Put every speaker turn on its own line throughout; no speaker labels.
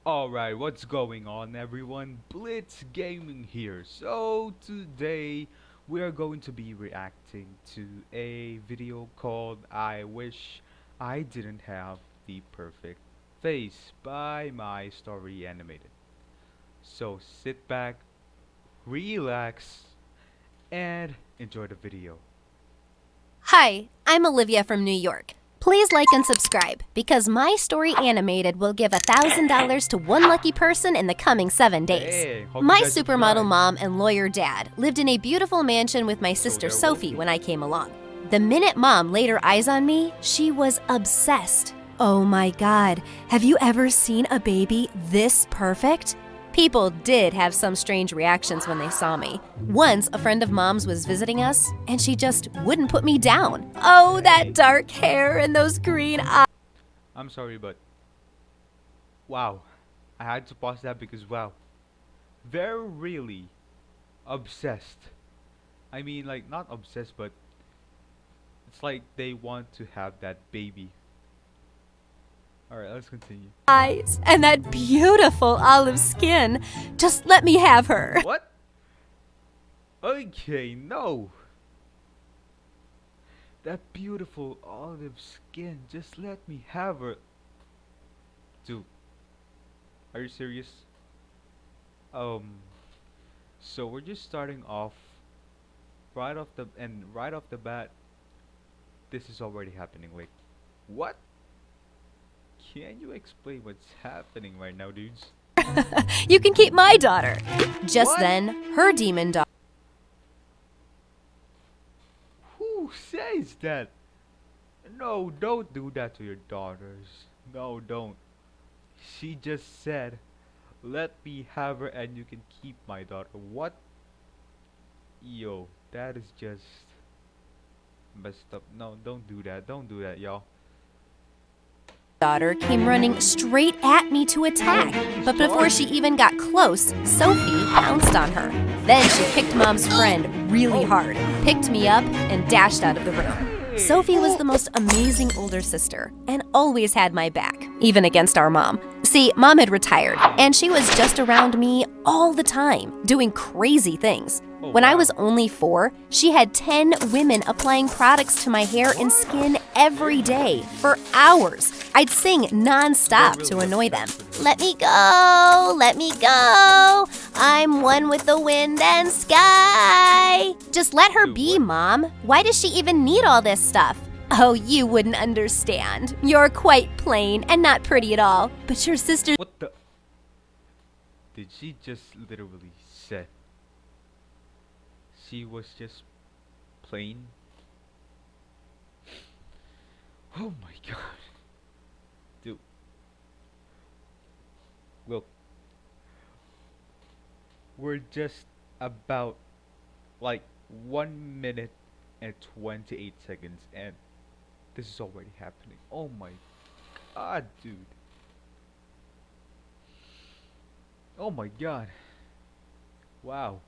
Alright, what's going on everyone? Blitz Gaming here. So today we are going to be reacting to a video called I Wish I Didn't Have the Perfect Face by My Story Animated. So sit back, relax, and enjoy the video.
Hi, I'm Olivia from New York. Please like and subscribe because My Story Animated will give $1,000 to one lucky person in the coming 7 days.
Hey, hope you
My
guys
supermodel
subscribe.
mom and lawyer dad lived in a beautiful mansion with my sister Sophie when I came along. The minute mom laid her eyes on me, she was obsessed. Oh my god, have you ever seen a baby this perfect? People did have some strange reactions when they saw me. Once, a friend of mom's was visiting us, and she just wouldn't put me down. Oh, that dark hair and those green eyes.
I'm sorry, but wow, I had to pause that because wow, they're really obsessed. I mean, like, not obsessed, but it's like they want to have that baby. Alright, let's continue.
And that beautiful olive skin. Just let me have her.
What? Okay, no. That beautiful olive skin, just let me have her. Dude, are you serious? So we're just starting off right off the bat. This is already happening. Wait, what? Can you explain what's happening right now, dudes?
You can keep my daughter. Just
What?
then, her demon daughter.
Who says that? No, don't do that to your daughters. No, don't. She just said, let me have her and you can keep my daughter. What? Yo, that is just messed up. No, don't do that. Don't do that, y'all.
Daughter came running straight at me to attack. But before she even got close, Sophie pounced on her. Then she kicked mom's friend really hard, picked me up, and dashed out of the room. Sophie was the most amazing older sister and always had my back, even against our mom. See, mom had retired, and she was just around me all the time, doing crazy things. When I was only 4, she had 10 women applying products to my hair and skin every day for hours. I'd sing non-stop to annoy them. Let me go, let me go. I'm one with the wind and sky. Just let her be, Mom. Why does she even need all this stuff? Oh, you wouldn't understand. You're quite plain and not pretty at all. But your sister...
What the? Did she just literally say she was just plain? Oh my god. Dude. Look. We're just about like 1 minute and 28 seconds and this is already happening. Oh my god, dude. Oh my god. Wow.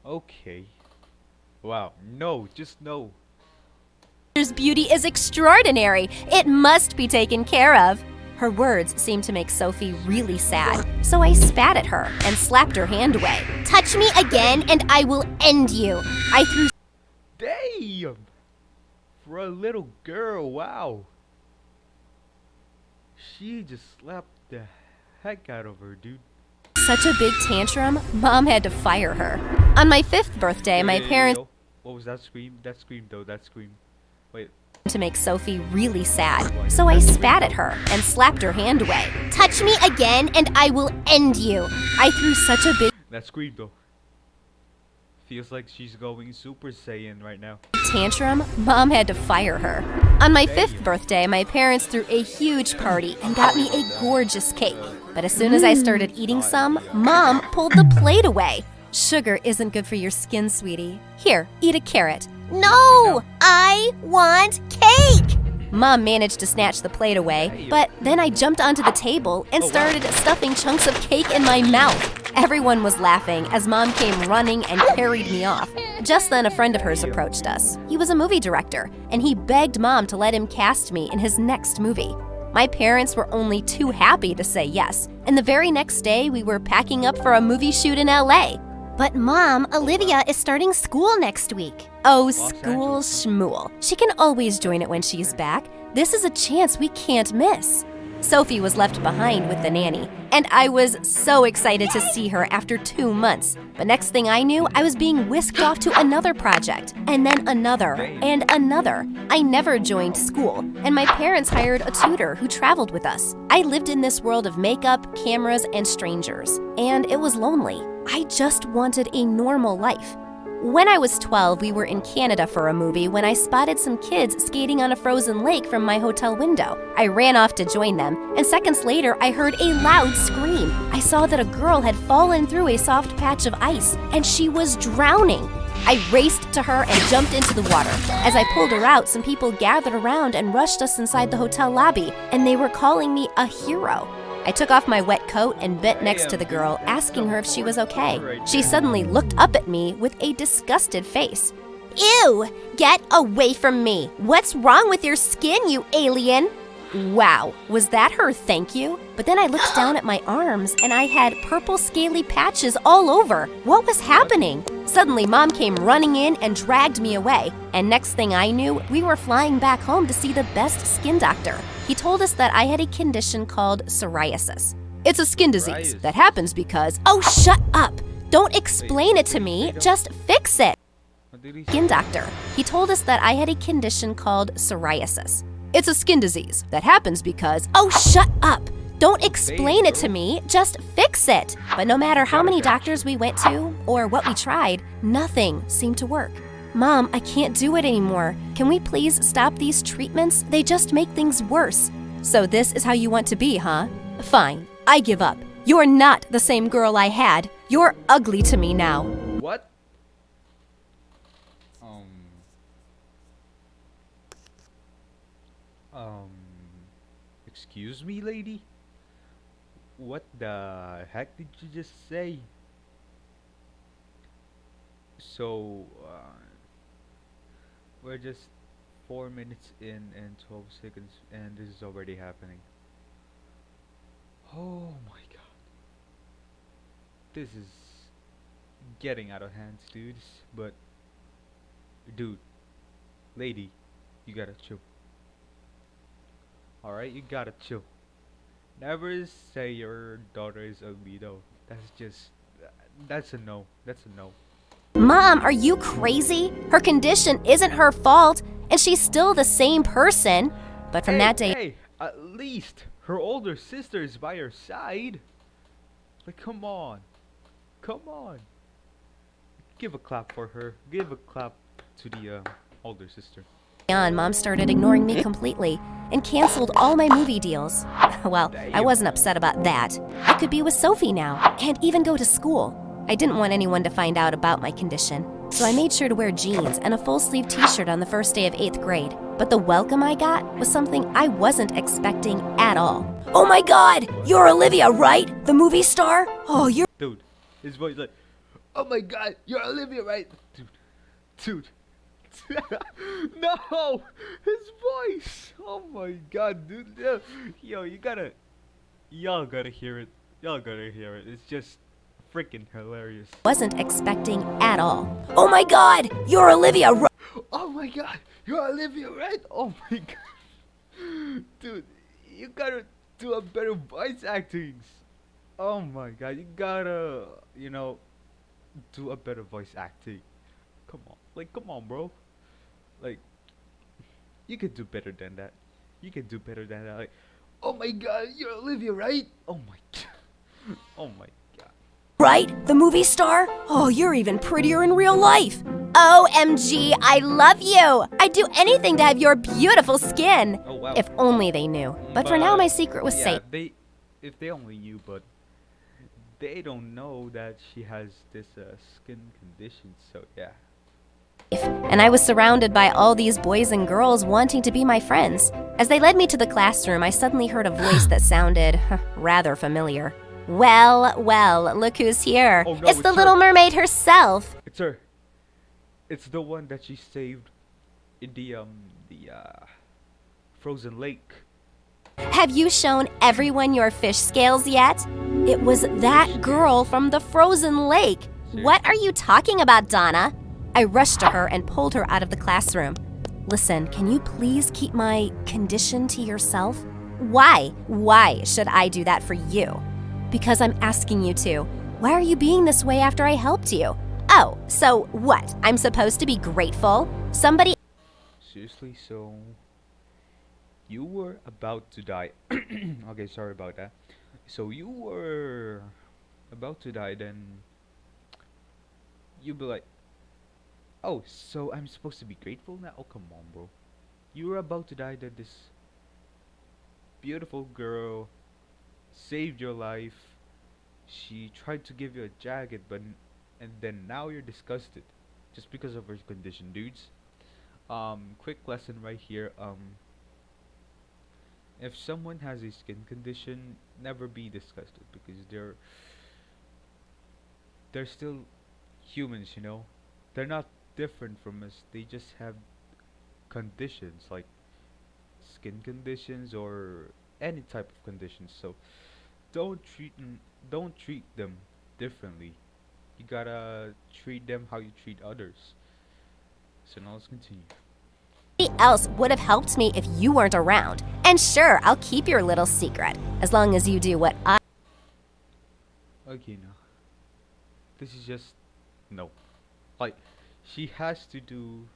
Okay. Wow. No, just no.
Sister's beauty is extraordinary. It must be taken care of. Her words seemed to make Sophie really sad, so I spat at her and slapped her hand away. Touch me again and I will end you. I threw...
Damn! For a little girl, wow. She just slapped the heck out of her, dude.
such a big tantrum, Mom had to fire her. On my 5th birthday, my parents...
Yo. What was that scream? That scream though, that scream. Wait.
To make Sophie really sad, so I spat at her and slapped her hand away. Touch me again and I will end you. I threw such a big
That scream though. Feels like she's going Super Saiyan right now.
tantrum, Mom had to fire her. On my 5th birthday, my parents threw a huge party and got me a gorgeous cake. But as soon as I started eating some, Mom pulled the plate away. Sugar isn't good for your skin, sweetie. Here, eat a carrot. No! I want cake! Mom managed to snatch the plate away, but then I jumped onto the table and started stuffing chunks of cake in my mouth. Everyone was laughing as Mom came running and carried me off. Just then, a friend of hers approached us. He was a movie director, and he begged Mom to let him cast me in his next movie. My parents were only too happy to say yes, and the very next day we were packing up for a movie shoot in LA. But Mom, Olivia is starting school next week. Oh, school schmool. She can always join it when she's back. This is a chance we can't miss. Sophie was left behind with the nanny, and I was so excited to see her after 2 months. But next thing I knew, I was being whisked off to another project, and then another, and another. I never joined school, and my parents hired a tutor who traveled with us. I lived in this world of makeup, cameras, and strangers, and it was lonely. I just wanted a normal life. When I was 12, we were in Canada for a movie when I spotted some kids skating on a frozen lake from my hotel window. I ran off to join them, and seconds later, I heard a loud scream. I saw that a girl had fallen through a soft patch of ice, and she was drowning. I raced to her and jumped into the water. As I pulled her out, some people gathered around and rushed us inside the hotel lobby, and they were calling me a hero. I took off my wet coat and bent next to the girl, asking her if she was okay. She suddenly looked up at me with a disgusted face. Ew! Get away from me! What's wrong with your skin, you alien? Wow, was that her thank you? But then I looked down at my arms and I had purple scaly patches all over. What was happening? Suddenly, Mom came running in and dragged me away. And next thing I knew, we were flying back home to see the best skin doctor. He told us that I had a condition called psoriasis. It's a skin disease that happens because… Oh, shut up! Don't explain it to me, just fix it! Skin doctor. He told us that I had a condition called psoriasis. It's a skin disease that happens because… Oh, shut up! Don't explain it to me, just fix it! But no matter how many doctors we went to, or what we tried, nothing seemed to work. Mom, I can't do it anymore. Can we please stop these treatments? They just make things worse. So this is how you want to be, huh? Fine, I give up. You're not the same girl I had. You're ugly to me now.
What? Excuse me, lady? What the heck did you just say? So, we're just 4 minutes in and 12 seconds, and this is already happening. Oh my god. This is getting out of hands, dudes. But, dude, lady, you gotta chill. Alright, you gotta chill. Never say your daughter is ugly though. That's a no. That's a no.
Mom, are you crazy? Her condition isn't her fault, and she's still the same person. But from that day…
Hey, at least her older sister is by her side. Like, come on. Come on. Give a clap for her. Give a clap to the older sister.
Mom started ignoring me completely and canceled all my movie deals. Well, I wasn't upset about that. I could be with Sophie now and even go to school. I didn't want anyone to find out about my condition, so I made sure to wear jeans and a full-sleeve t-shirt on the first day of 8th grade. But the welcome I got was something I wasn't expecting at all. Oh my god! You're Olivia, right? The movie star? Oh, you're…
Dude, his voice like, oh my god, you're Olivia, right? Dude. No! His voice! Oh my god, dude. Yo, y'all gotta hear it. Y'all gotta hear it. It's just freaking hilarious.
Wasn't expecting at all. Oh my god! You're Olivia, right?
Oh my god, you're Olivia, right? Oh my god. Dude, you gotta do a better voice acting. Oh my god, you gotta, do a better voice acting. Come on. Like, come on, bro. Like, you could do better than that. You can do better than that. Like, oh my god, you're Olivia, right? Oh my god. Oh my god.
Right? The movie star? Oh, you're even prettier in real life. OMG, I love you. I'd do anything to have your beautiful skin.
Oh wow.
If only they knew. But for now, my secret was safe.
If they only knew, but they don't know that she has this skin condition. So yeah.
And I was surrounded by all these boys and girls wanting to be my friends. As they led me to the classroom, I suddenly heard a voice that sounded rather familiar. Well, look who's here.
Oh, no,
it's the
her.
Little Mermaid herself.
It's her. It's the one that she saved in the frozen lake.
Have you shown everyone your fish scales yet? It was that girl from the frozen lake. What are you talking about, Donna? I rushed to her and pulled her out of the classroom. Listen, can you please keep my condition to yourself? Why? Why should I do that for you? Because I'm asking you to. Why are you being this way after I helped you? Oh, so what? I'm supposed to be grateful? Somebody.
Seriously, so you were about to die. Okay, sorry about that. So you were about to die, then you'd be like, oh, so I'm supposed to be grateful now? Oh, come on, bro. You were about to die, then this beautiful girl saved your life. She tried to give you a jacket, and then now you're disgusted just because of her condition, dudes. Quick lesson right here. If someone has a skin condition, never be disgusted because they're still humans, you know. They're not different from us. They just have conditions like skin conditions or any type of conditions. So don't treat them differently. You gotta treat them how you treat others. So now let's continue.
else would have helped me if you weren't around. And sure, I'll keep your little secret, as long as you do what I.
Okay, now this is just no. Like she has to do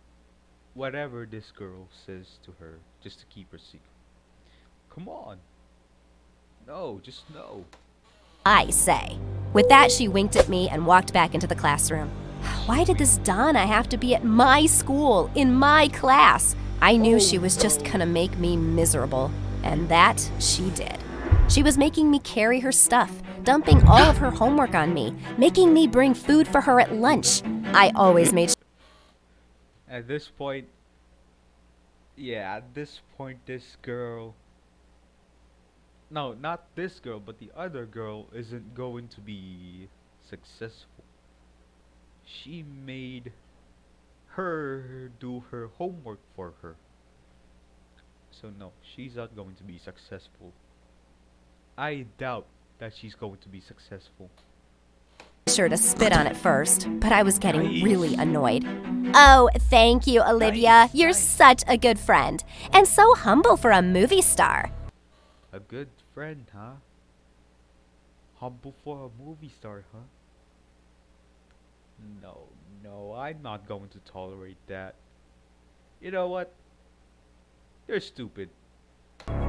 whatever this girl says to her just to keep her secret. Come on. No, just no.
I say. With that, she winked at me and walked back into the classroom. Why did this Donna have to be at my school, in my class? I knew she was just gonna make me miserable, and that she did. She was making me carry her stuff, dumping all of her homework on me, making me bring food for her at lunch. I always made
At this point, yeah, at this point, this girl. No, not this girl, but the other girl isn't going to be successful. She made her do her homework for her. So no, she's not going to be successful. I doubt that she's going to be successful.
sure to spit on it first, but I was getting really annoyed. Oh, thank you, Olivia. You're such a good friend, and so humble for a movie star.
A good friend, huh? Humble for a movie star, huh? No, I'm not going to tolerate that. You know what? You're stupid.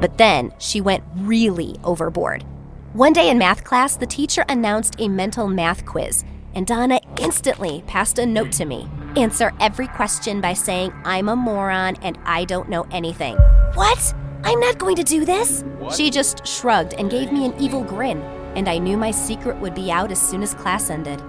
But then she went really overboard. One day in math class, the teacher announced a mental math quiz, and Donna instantly passed a note to me. Answer every question by saying, I'm a moron and I don't know anything. What? I'm not going to do this.
What?
She just shrugged and gave me an evil grin, and I knew my secret would be out as soon as class ended.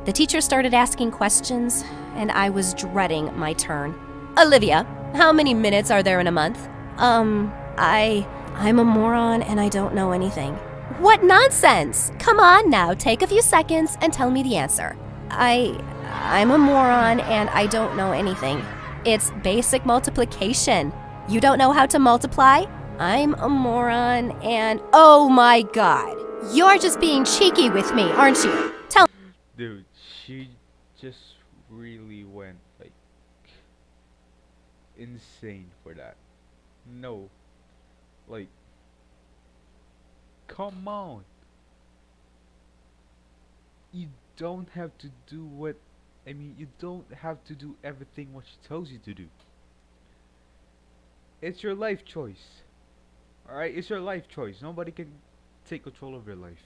The teacher started asking questions, and I was dreading my turn. Olivia, how many minutes are there in a month? I'm a moron and I don't know anything. What nonsense! Come on now, take a few seconds and tell me the answer. I'm a moron and I don't know anything. It's basic multiplication. You don't know how to multiply? I'm a moron and oh my god. You're just being cheeky with me, aren't you? Tell
Dude, she just really went like insane for that. No. Like, come on. You don't have to do you don't have to do everything what she tells you to do. It's your life choice. Alright, it's your life choice. Nobody can take control of your life.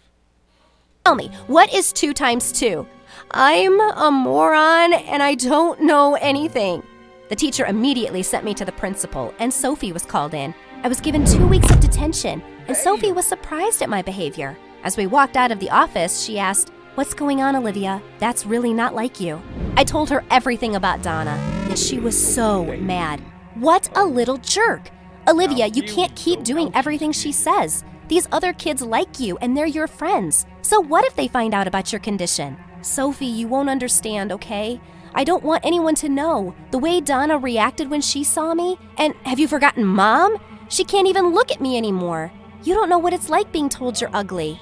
Tell me, what is 2 times 2? I'm a moron and I don't know anything. The teacher immediately sent me to the principal, and Sophie was called in. I was given 2 weeks of detention, and Sophie was surprised at my behavior. As we walked out of the office, she asked, "What's going on, Olivia? That's really not like you." I told her everything about Donna, and she was so mad. What a little jerk. Olivia, you can't keep doing everything she says. These other kids like you, and they're your friends. So what if they find out about your condition? Sophie, you won't understand, okay? I don't want anyone to know. The way Donna reacted when she saw me, and have you forgotten Mom? She can't even look at me anymore. You don't know what it's like being told you're ugly.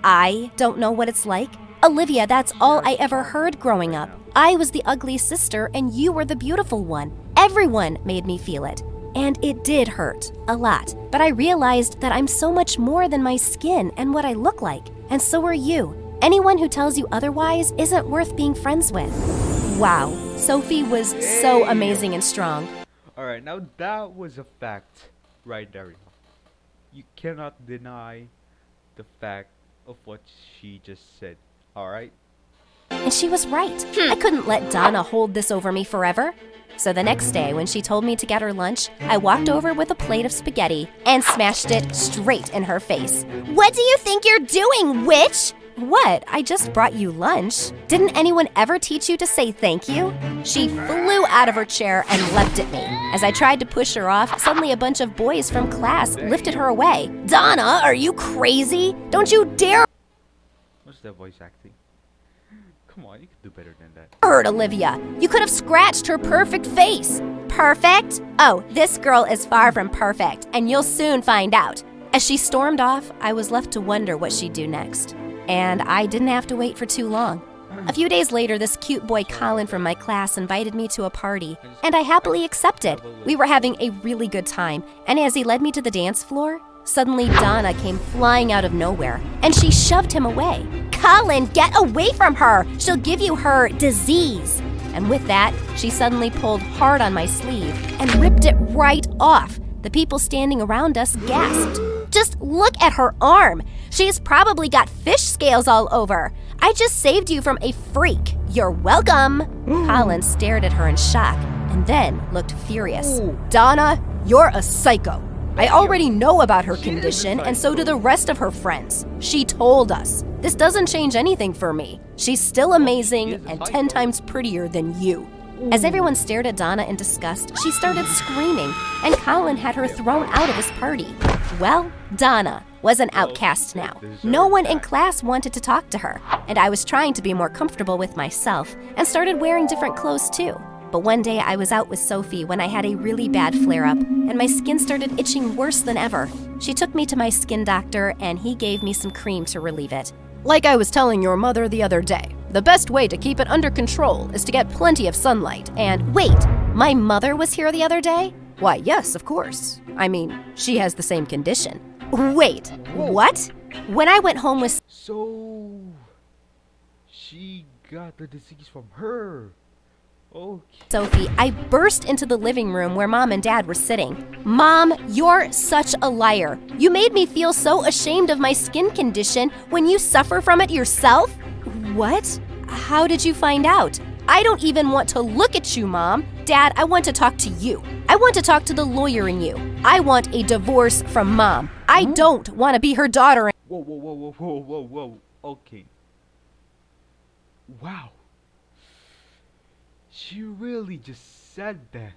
I don't know what it's like. Olivia, that's all I ever heard growing up. I was the ugly sister and you were the beautiful one. Everyone made me feel it. And it did hurt, a lot. But I realized that I'm so much more than my skin and what I look like. And so are you. Anyone who tells you otherwise isn't worth being friends with. Wow, Sophie was so amazing and strong.
Alright, now that was a fact right there. You cannot deny the fact of what she just said. Alright?
And she was right. I couldn't let Donna hold this over me forever. So the next day, when she told me to get her lunch, I walked over with a plate of spaghetti and smashed it straight in her face. What do you think you're doing, witch? What? I just brought you lunch. Didn't anyone ever teach you to say thank you? She flew out of her chair and leapt at me. As I tried to push her off, suddenly a bunch of boys from class lifted her away. Donna, are you crazy? Don't you dare
What's that voice acting? Come on, you can do better than that.
hurt Olivia. You could have scratched her perfect face. Perfect? Oh, this girl is far from perfect, and you'll soon find out. As she stormed off, I was left to wonder what she'd do next. And I didn't have to wait for too long. A few days later, this cute boy Colin from my class invited me to a party, and I happily accepted. We were having a really good time, and as he led me to the dance floor, suddenly Donna came flying out of nowhere, and she shoved him away. Colin, get away from her! She'll give you her disease. And with that, she suddenly pulled hard on my sleeve and ripped it right off. The people standing around us gasped. Just look at her arm. She's probably got fish scales all over. I just saved you from a freak. You're welcome. Colin stared at her in shock and then looked furious. Donna, you're a psycho. I already know about her condition, and so do the rest of her friends. She told us. This doesn't change anything for me. She's still amazing and 10 times prettier than you. As everyone stared at Donna in disgust, she started screaming, and Colin had her thrown out of his party. Well, Donna was an outcast now. No one in class wanted to talk to her, and I was trying to be more comfortable with myself and started wearing different clothes too. But one day I was out with Sophie when I had a really bad flare-up, and my skin started itching worse than ever. She took me to my skin doctor, and he gave me some cream to relieve it. Like I was telling your mother the other day, the best way to keep it under control is to get plenty of sunlight. And wait, my mother was here the other day? Why, yes, of course. I mean, she has the same condition. Wait, what? When I went home with
So, she got the disease from her. Okay.
Sophie, I burst into the living room where Mom and Dad were sitting. Mom, you're such a liar. You made me feel so ashamed of my skin condition when you suffer from it yourself. What? How did you find out? I don't even want to look at you, Mom. Dad, I want to talk to you. I want to talk to the lawyer in you. I want a divorce from Mom. I don't want to be her daughter.
Whoa, whoa, whoa, whoa, whoa, whoa, whoa. Okay. Wow. She really just said that.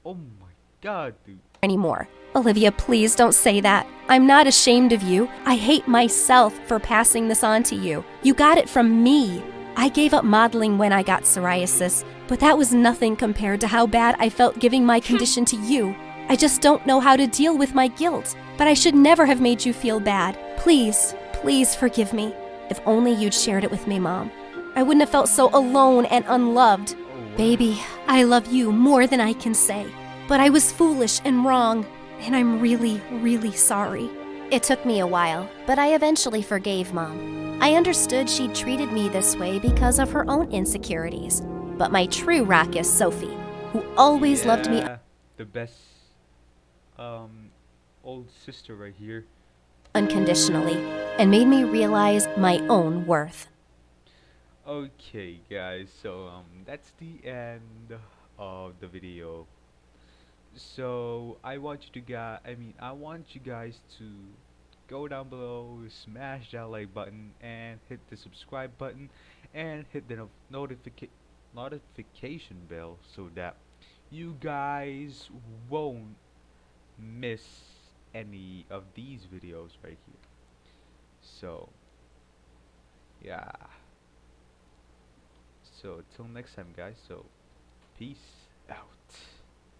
Oh my god, dude.
Anymore. Olivia, please don't say that. I'm not ashamed of you. I hate myself for passing this on to you. You got it from me. I gave up modeling when I got psoriasis, but that was nothing compared to how bad I felt giving my condition to you. I just don't know how to deal with my guilt, but I should never have made you feel bad. Please, please forgive me. If only you'd shared it with me, Mom. I wouldn't have felt so alone and unloved. Baby, I love you more than I can say. But I was foolish and wrong, and I'm really, really sorry. It took me a while, but I eventually forgave Mom. I understood she'd treated me this way because of her own insecurities. But my true rock is Sophie, who always loved me
The best, old sister right here.
unconditionally and made me realize my own worth.
Okay, guys, so that's the end of the video. So I want you to I want you guys to go down below, smash that like button, and hit the subscribe button, and hit the notification bell so that you guys won't miss any of these videos right here. So yeah. So till next time, guys. So peace out.